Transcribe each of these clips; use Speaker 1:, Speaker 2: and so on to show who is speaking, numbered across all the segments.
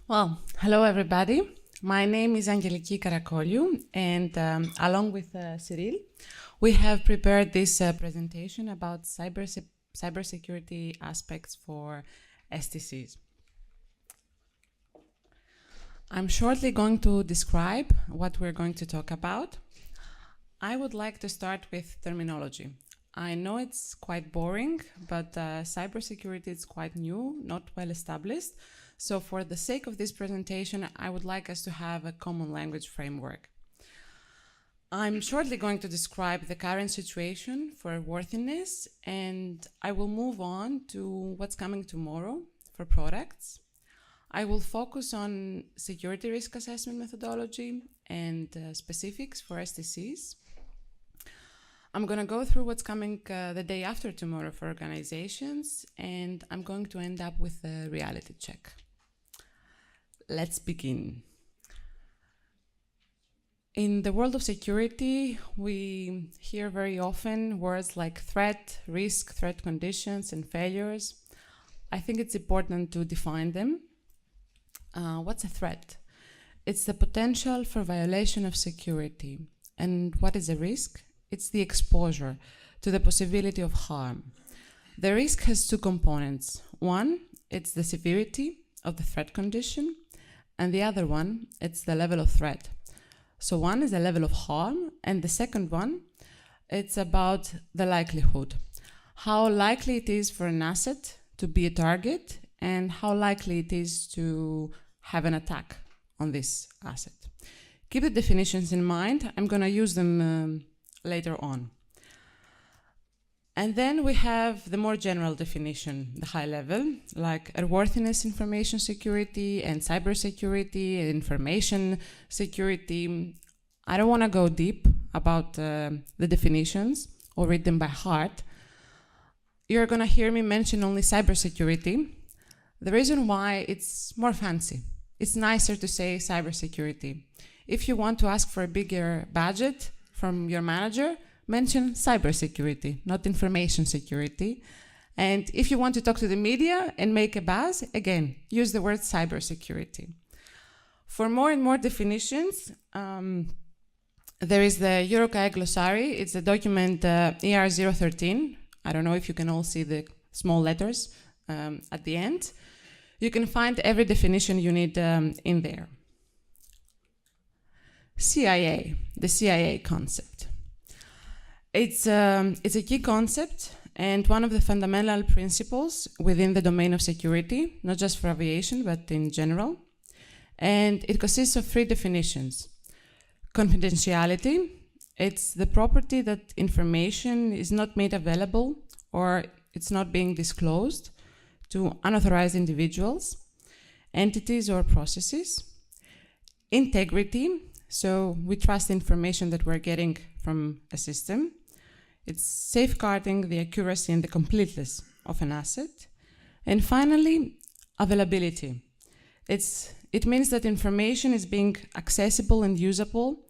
Speaker 1: Well, hello everybody. My name is Angeliki Karakoliou, and along with Cyril, we have prepared this presentation about cybersecurity aspects for STCs. I'm shortly going to describe what we're going to talk about. I would like to start with terminology. I know it's quite boring, but cybersecurity is quite new, not well established. So for the sake of this presentation, I would like us to have a common language framework. I'm shortly going to describe the current situation for worthiness, and I will move on to what's coming tomorrow for products. I will focus on security risk assessment methodology and specifics for STCs. I'm going to go through what's coming the day after tomorrow for organizations, and I'm going to end up with a reality check. Let's begin. In the world of security, we hear very often words like threat, risk, threat conditions, and failures. I think it's important to define them. What's a threat? It's the potential for violation of security. And what is a risk? It's the exposure to the possibility of harm. The risk has two components. One, it's the severity of the threat condition, and the other one, it's the level of threat. So one is the level of harm, and the second one, it's about the likelihood. How likely it is for an asset to be a target, and how likely it is to have an attack on this asset. Keep the definitions in mind. I'm going to use them later on. And then we have the more general definition, the high level, like airworthiness information security and cybersecurity and information security. I don't want to go deep about the definitions or read them by heart. You're going to hear me mention only cybersecurity. The reason why, it's more fancy. It's nicer to say cybersecurity. If you want to ask for a bigger budget from your manager, mention cybersecurity, not information security. And if you want to talk to the media and make a buzz, again, use the word cybersecurity. For more and more definitions, there is the EuroCAE glossary. It's the document ER013. I don't know if you can all see the small letters at the end. You can find every definition you need in there. CIA, the CIA concept. It's a key concept and one of the fundamental principles within the domain of security, not just for aviation, but in general. And it consists of three definitions. Confidentiality, it's the property that information is not made available or it's not being disclosed to unauthorized individuals, entities, or processes. Integrity, so we trust the information that we're getting from a system. It's safeguarding the accuracy and the completeness of an asset. And finally, availability. It means that information is being accessible and usable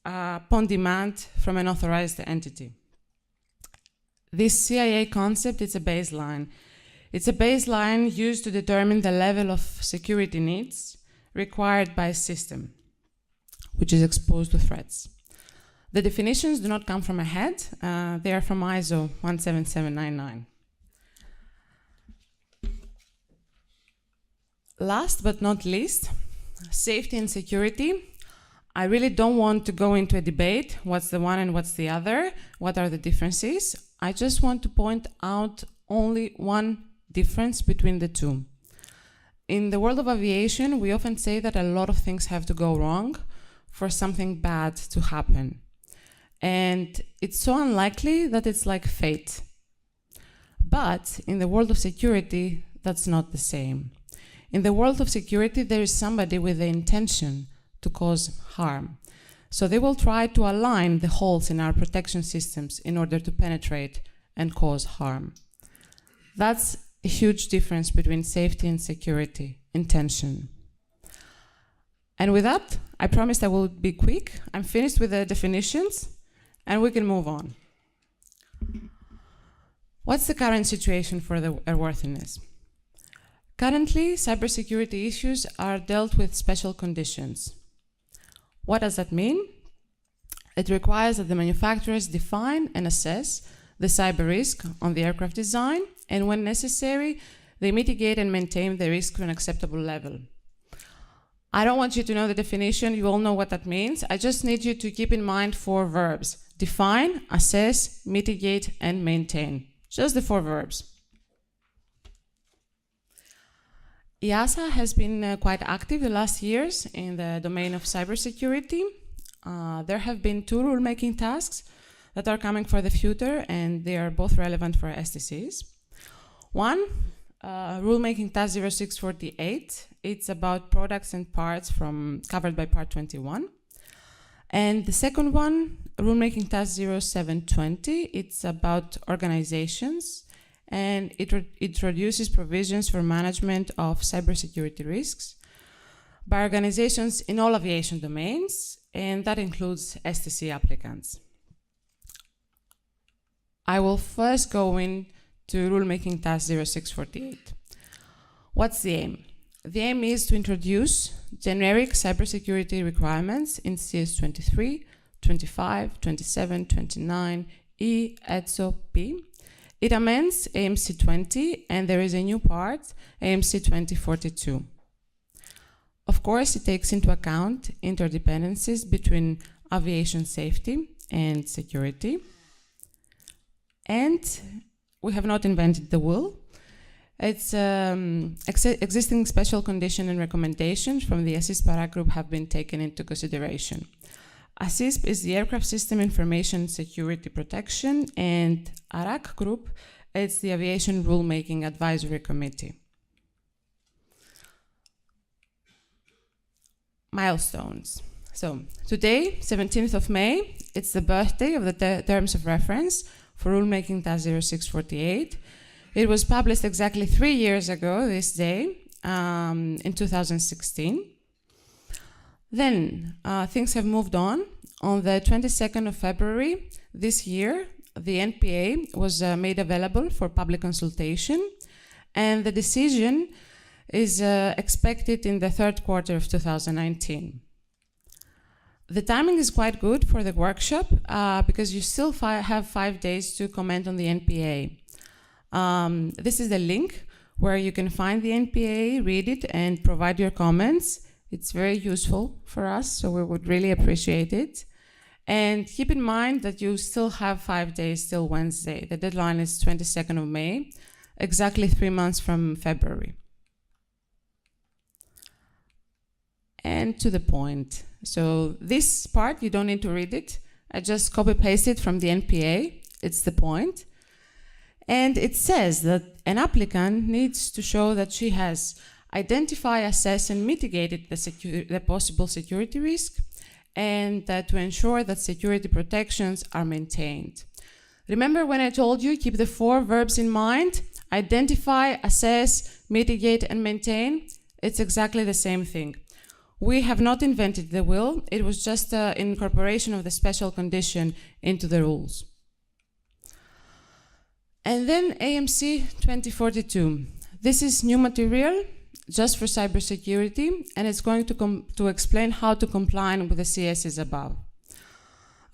Speaker 1: upon demand from an authorized entity. This CIA concept is a baseline. It's a baseline used to determine the level of security needs required by a system, which is exposed to threats. The definitions do not come from my head. They are from ISO 17799. Last but not least, safety and security. I really don't want to go into a debate, what's the one and what's the other, what are the differences. I just want to point out only one difference between the two. In the world of aviation, we often say that a lot of things have to go wrong for something bad to happen. And it's so unlikely that it's like fate. But in the world of security, that's not the same. In the world of security, there is somebody with the intention to cause harm. So they will try to align the holes in our protection systems in order to penetrate and cause harm. That's a huge difference between safety and security, intention. And with that, I promised I will be quick. I'm finished with the definitions, and we can move on. What's the current situation for the airworthiness? Currently, cybersecurity issues are dealt with special conditions. What does that mean? It requires that the manufacturers define and assess the cyber risk on the aircraft design, and when necessary, they mitigate and maintain the risk to an acceptable level. I don't want you to know the definition, you all know what that means. I just need you to keep in mind 4 verbs: define, assess, mitigate, and maintain. Just the 4 verbs. EASA has been quite active the last years in the domain of cybersecurity. There have been 2 rulemaking tasks that are coming for the future, and they are both relevant for STCs. One, rulemaking task 0648. It's about products and parts covered by Part 21. And the second one, rulemaking task 0720. It's about organizations, and it introduces provisions for management of cybersecurity risks by organizations in all aviation domains, and that includes STC applicants. I will first go into rulemaking task 0648. What's the aim? The aim is to introduce generic cybersecurity requirements in CS 23, 25, 27, 29, E, ETSO, P. It amends AMC 20, and there is a new part, AMC 2042. Of course, it takes into account interdependencies between aviation safety and security. And we have not invented the wheel. It's existing special condition and recommendations from the ASISP ARAC group have been taken into consideration. ASISP is the Aircraft System Information Security Protection, and ARAC group is the Aviation Rulemaking Advisory Committee. Milestones. So today, 17th of May, it's the birthday of the terms of reference for rulemaking task 0648. It was published exactly 3 years ago this day, in 2016. Then things have moved on. On the 22nd of February this year, the NPA was made available for public consultation, and the decision is expected in the 3rd quarter of 2019. The timing is quite good for the workshop because you still have 5 days to comment on the NPA. This is the link where you can find the NPA, read it, and provide your comments. It's very useful for us, so we would really appreciate it. And keep in mind that you still have 5 days till Wednesday. The deadline is 22nd of May, exactly 3 months from February. And to the point. So this part, you don't need to read it. I just copy-paste it from the NPA. It's the point. And it says that an applicant needs to show that she has identified, assessed, and mitigated the possible security risk, and to ensure that security protections are maintained. Remember when I told you, keep the 4 verbs in mind? Identify, assess, mitigate, and maintain. It's exactly the same thing. We have not invented the wheel. It was just an incorporation of the special condition into the rules. And then AMC 2042. This is new material just for cybersecurity, and it's going to explain how to comply with the CSs above.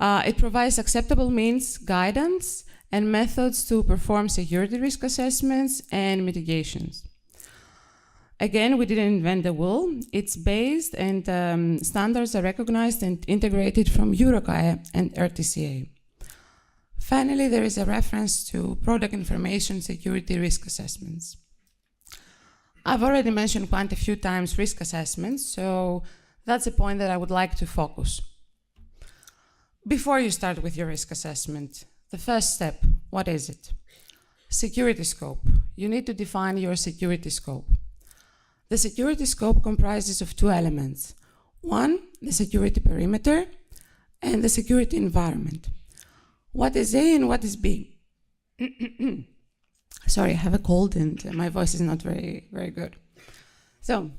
Speaker 1: It provides acceptable means, guidance, and methods to perform security risk assessments and mitigations. Again, we didn't invent the wheel. It's based, and standards are recognized and integrated from EuroCAE and RTCA. Finally, there is a reference to product information security risk assessments. I've already mentioned quite a few times risk assessments, so that's a point that I would like to focus. Before you start with your risk assessment, the first step, what is it? Security scope. You need to define your security scope. The security scope comprises of 2 elements. One, the security perimeter, and the security environment. What is A and what is B? Sorry, I have a cold and my voice is not very, very good. So,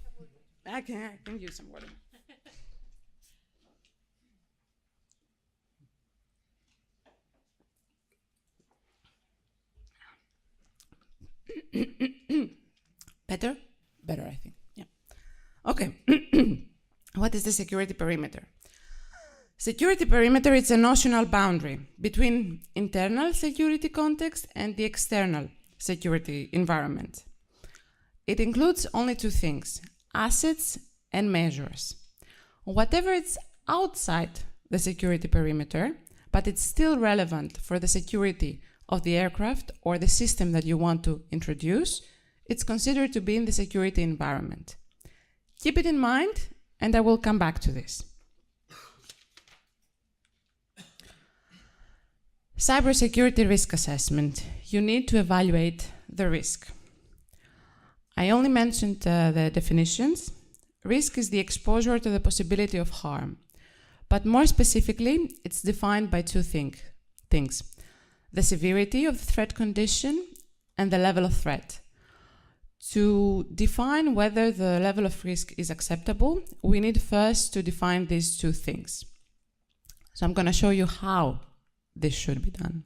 Speaker 1: I can use some water. Better? better, I think. Yeah. Okay. What is the security perimeter? Security perimeter is a notional boundary between internal security context and the external security environment. It includes only two things: assets and measures. Whatever is outside the security perimeter, but it's still relevant for the security of the aircraft or the system that you want to introduce, it's considered to be in the security environment. Keep it in mind, and I will come back to this. Cybersecurity risk assessment. You need to evaluate the risk. I only mentioned the definitions. Risk is the exposure to the possibility of harm. But more specifically, it's defined by two things. The severity of the threat condition and the level of threat. To define whether the level of risk is acceptable, we need first to define these two things. So I'm going to show you how this should be done.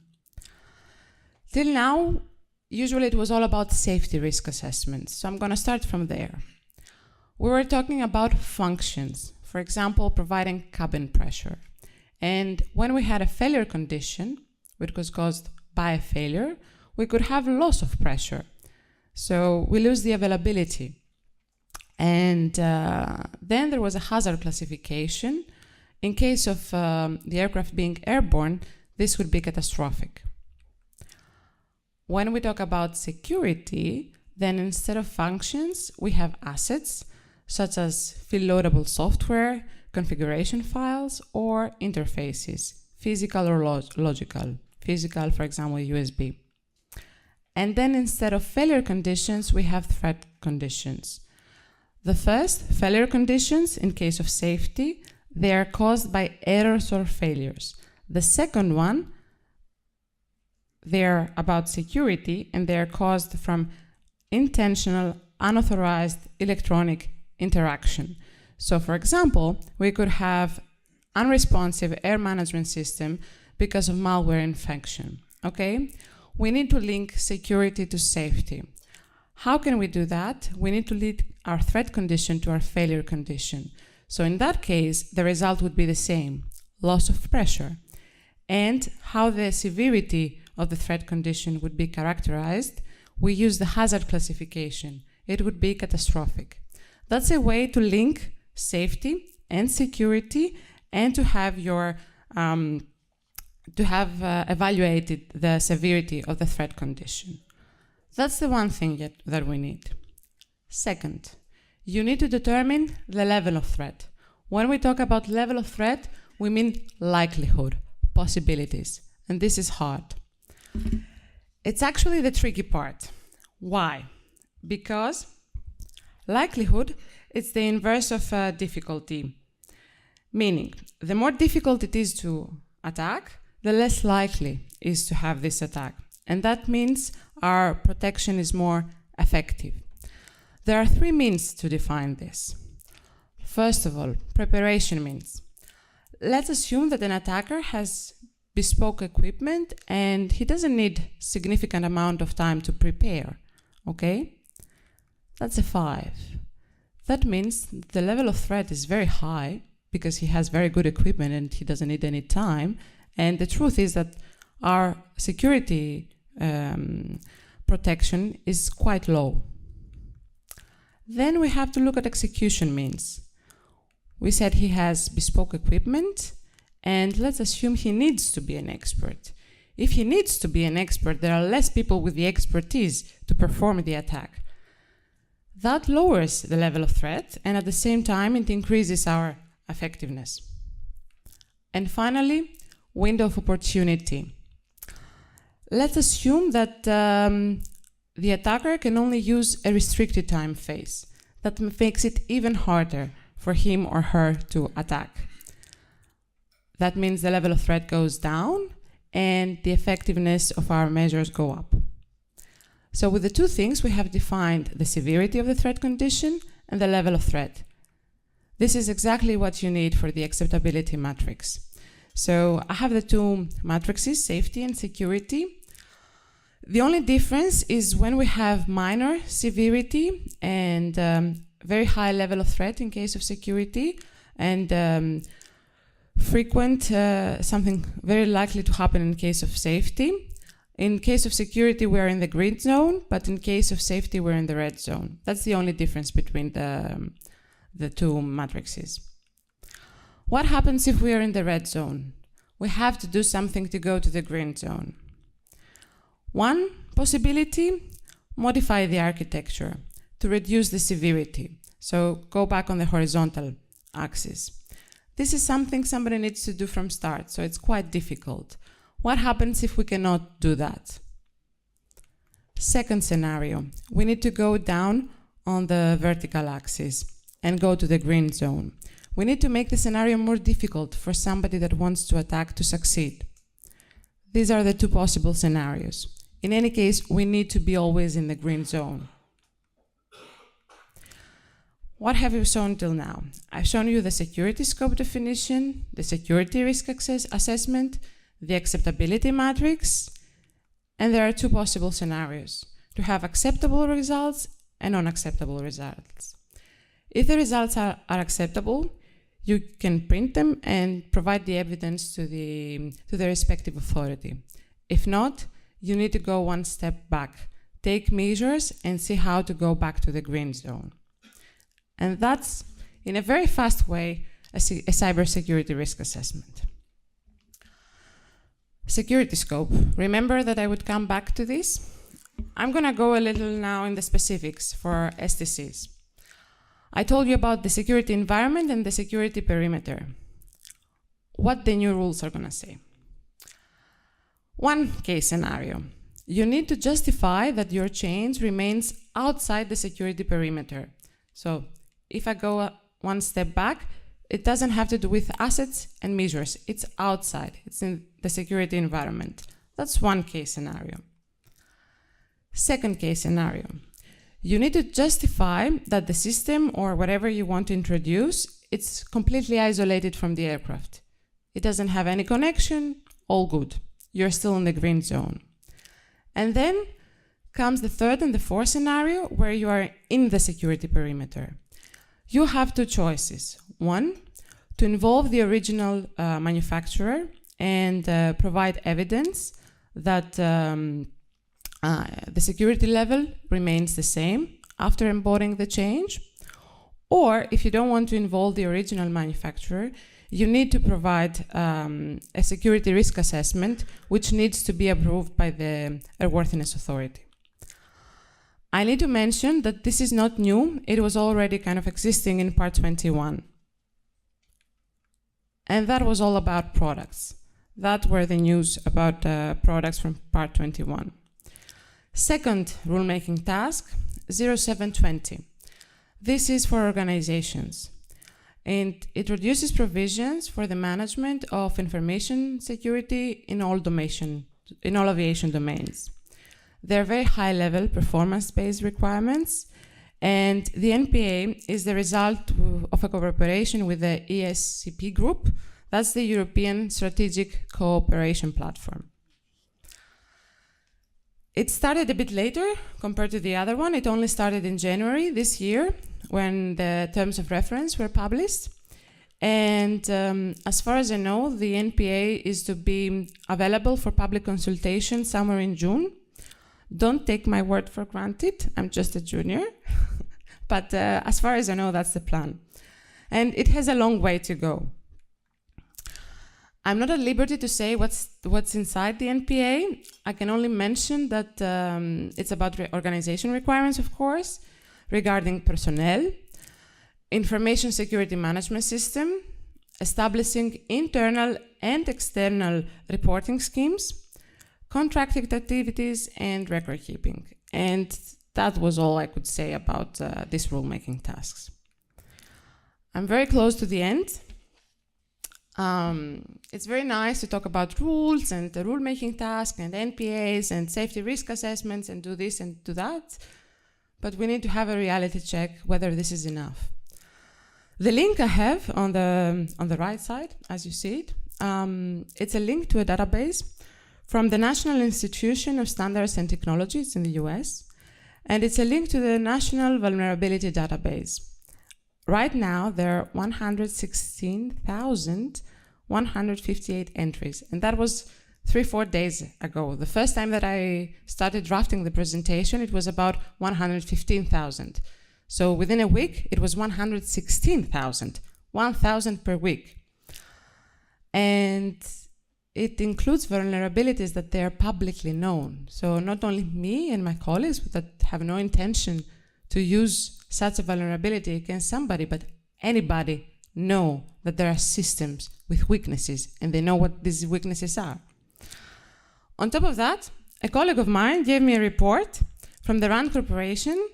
Speaker 1: Till now, usually it was all about safety risk assessments, so I'm going to start from there. We were talking about functions, for example, providing cabin pressure. And when we had a failure condition, which was caused by a failure, we could have loss of pressure. So we lose the availability. And then there was a hazard classification. In case of the aircraft being airborne, this would be catastrophic. When we talk about security, then instead of functions, we have assets, such as field-loadable software, configuration files, or interfaces, physical or logical. Physical, for example, USB. And then instead of failure conditions, we have threat conditions. The first, failure conditions, in case of safety, they are caused by errors or failures. The second one, they're about security, and they're caused from intentional, unauthorized electronic interaction. So, for example, we could have unresponsive air management system because of malware infection, okay? We need to link security to safety. How can we do that? We need to link our threat condition to our failure condition. So in that case, the result would be the same, loss of pressure. And how the severity of the threat condition would be characterized, we use the hazard classification. It would be catastrophic. That's a way to link safety and security and to have your evaluated the severity of the threat condition. That's the one thing that we need. Second, you need to determine the level of threat. When we talk about level of threat, we mean likelihood, possibilities, and this is hard. It's actually the tricky part. Why? Because likelihood is the inverse of difficulty, meaning the more difficult it is to attack, the less likely is to have this attack. And that means our protection is more effective. There are three means to define this. First of all, preparation means. Let's assume that an attacker has bespoke equipment and he doesn't need significant amount of time to prepare, okay? That's a 5. That means the level of threat is very high because he has very good equipment and he doesn't need any time. And the truth is that our security protection is quite low. Then we have to look at execution means. We said he has bespoke equipment, and let's assume he needs to be an expert. If he needs to be an expert, there are less people with the expertise to perform the attack. That lowers the level of threat, and at the same time, it increases our effectiveness. And finally, window of opportunity. Let's assume that the attacker can only use a restricted time phase. That makes it even harder for him or her to attack. That means the level of threat goes down and the effectiveness of our measures go up. So with the two things, we have defined the severity of the threat condition and the level of threat. This is exactly what you need for the acceptability matrix. So I have the two matrices, safety and security. The only difference is when we have minor severity and very high level of threat in case of security, and frequent, something very likely to happen in case of safety. In case of security, we're in the green zone, but in case of safety, we're in the red zone. That's the only difference between the two matrices. What happens if we are in the red zone? We have to do something to go to the green zone. One possibility, modify the architecture to reduce the severity. So go back on the horizontal axis. This is something somebody needs to do from start, so it's quite difficult. What happens if we cannot do that? Second scenario, we need to go down on the vertical axis and go to the green zone. We need to make the scenario more difficult for somebody that wants to attack to succeed. These are the two possible scenarios. In any case, we need to be always in the green zone. What have you shown till now? I've shown you the security scope definition, the security risk assessment, the acceptability matrix, and there are two possible scenarios: to have acceptable results and unacceptable results. If the results are acceptable, you can print them and provide the evidence to the respective authority. If not, you need to go one step back, take measures, and see how to go back to the green zone. And that's, in a very fast way, a cybersecurity risk assessment. Security scope. Remember that I would come back to this? I'm going to go a little now in the specifics for STCs. I told you about the security environment and the security perimeter. What the new rules are going to say. One case scenario. You need to justify that your change remains outside the security perimeter. So if I go one step back, it doesn't have to do with assets and measures. It's outside. It's in the security environment. That's one case scenario. Second case scenario. You need to justify that the system or whatever you want to introduce, it's completely isolated from the aircraft. It doesn't have any connection, all good. You're still in the green zone. And then comes the third and the fourth scenario where you are in the security perimeter. You have two choices. One, to involve the original manufacturer and provide evidence that the security level remains the same after embodying the change. Or if you don't want to involve the original manufacturer, you need to provide a security risk assessment which needs to be approved by the airworthiness authority. I need to mention that this is not new. It was already kind of existing in Part 21. And that was all about products. That were the news about products from Part 21. Second rulemaking task, 0720. This is for organizations. And it reduces provisions for the management of information security in all aviation domains. They're very high-level performance-based requirements, and the NPA is the result of a cooperation with the ESCP group. That's the European Strategic Cooperation Platform. It started a bit later compared to the other one. It only started in January this year when the terms of reference were published. And as far as I know, the NPA is to be available for public consultation somewhere in June. Don't take my word for granted, I'm just a junior. But as far as I know, that's the plan. And it has a long way to go. I'm not at liberty to say what's inside the NPA. I can only mention that it's about organization requirements, of course, regarding personnel, information security management system, establishing internal and external reporting schemes, contracting activities, and record keeping. And that was all I could say about these rulemaking tasks. I'm very close to the end. It's very nice to talk about rules and the rulemaking task and NPAs and safety risk assessments and do this and do that, but we need to have a reality check whether this is enough. The link I have on the right side, as you see it, it's a link to a database from the National Institution of Standards and Technologies in the US, and it's a link to the National Vulnerability Database. Right now, there are 116,158 entries, and that was 3-4 days ago. The first time that I started drafting the presentation, it was about 115,000. So within a week, it was 116,000, 1,000 per week. And it includes vulnerabilities that they are publicly known. So not only me and my colleagues that have no intention to use such a vulnerability against somebody, but anybody know that there are systems with weaknesses and they know what these weaknesses are. On top of that, a colleague of mine gave me a report from the RAND Corporation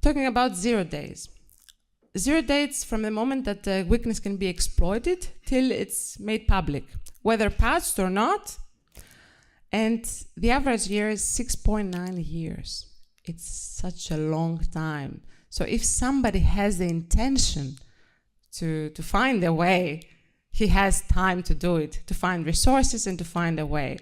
Speaker 1: talking about 0 days. 0 days from the moment that the weakness can be exploited till it's made public, whether patched or not. And the average year is 6.9 years. It's such a long time. So if somebody has the intention to find a way, he has time to do it, to find resources and to find a way.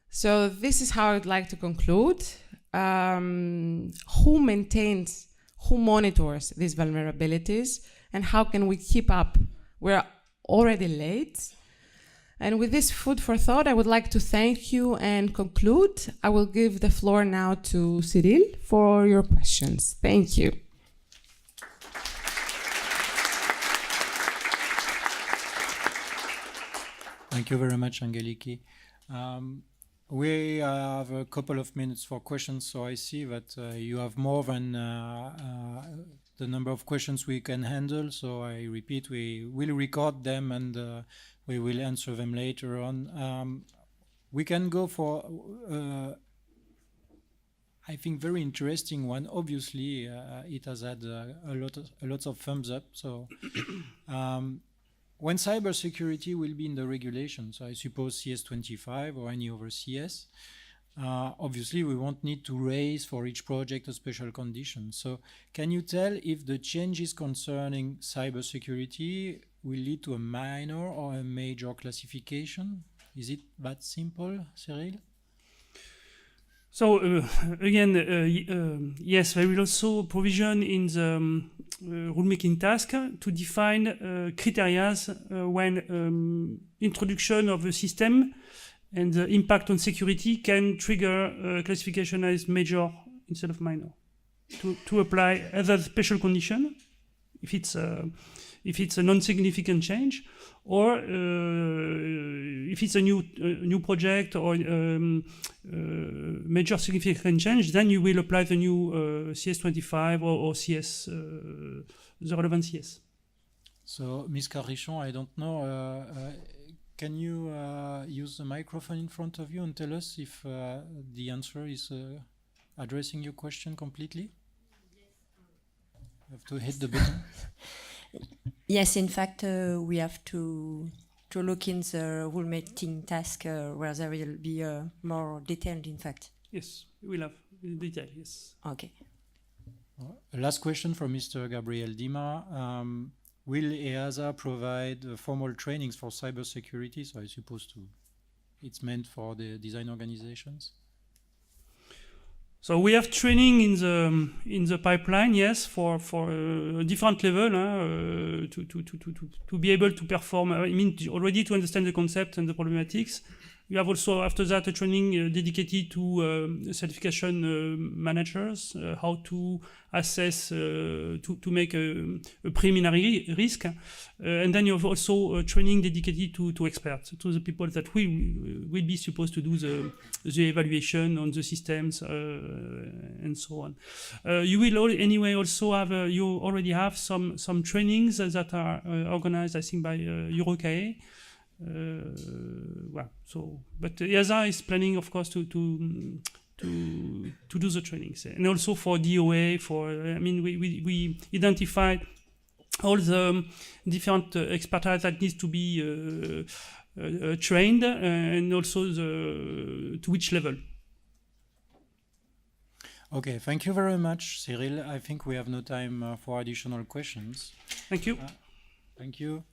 Speaker 1: So this is how I'd like to conclude. Who maintains, who monitors these vulnerabilities, and how can we keep up? We're already late. And with this food for thought, I would like to thank you and conclude. I will give the floor now to Cyril for your questions. Thank you.
Speaker 2: Thank you very much, Angeliki. We have a couple of minutes for questions, so I see that you have more than the number of questions we can handle. So I repeat, we will record them and we will answer them later on. We can go for, I think, very interesting one. Obviously, it has had a lot of thumbs up. So. When cybersecurity will be in the regulations, I suppose CS25 or any other CS, obviously we won't need to raise for each project a special condition. So can you tell if the changes concerning cybersecurity will lead to a minor or a major classification? Is it that simple, Cyril?
Speaker 3: So again, yes, there will also provision in the rulemaking task to define criteria when introduction of a system and the impact on security can trigger classification as major instead of minor. To apply either special condition if it's a non-significant change, or if it's a new project or major significant change, then you will apply the new CS25 or CS, the relevant CS.
Speaker 2: So, Ms. Carrichon, I don't know, can you use the microphone in front of you and tell us if the answer is addressing your question completely? You have to hit the button.
Speaker 4: Yes, in fact, we have to look in the rulemaking task where there will be more detailed, in fact.
Speaker 3: Yes, we will have detail, yes.
Speaker 4: Okay.
Speaker 2: Last question from Mr. Gabriel Dima. Will EASA provide formal trainings for cybersecurity? So I suppose it's meant for the design organizations?
Speaker 3: So we have training in the pipeline, yes, for a different level to be able to perform. I mean, already to understand the concept and the problematics. We have also after that a training dedicated to certification managers, how to assess, to make a preliminary risk, and then you have also a training dedicated to experts, to the people that will be supposed to do the evaluation on the systems and so on. You will anyway also have you already have some trainings that are organized, I think, by EuroCAE. Well, so, but EASA is planning, of course, to do the trainings, and also for DOA. I mean, we identified all the different expertise that needs to be trained, and also to which level.
Speaker 2: Okay, thank you very much, Cyril. I think we have no time for additional questions.
Speaker 3: Thank you.
Speaker 2: Thank you.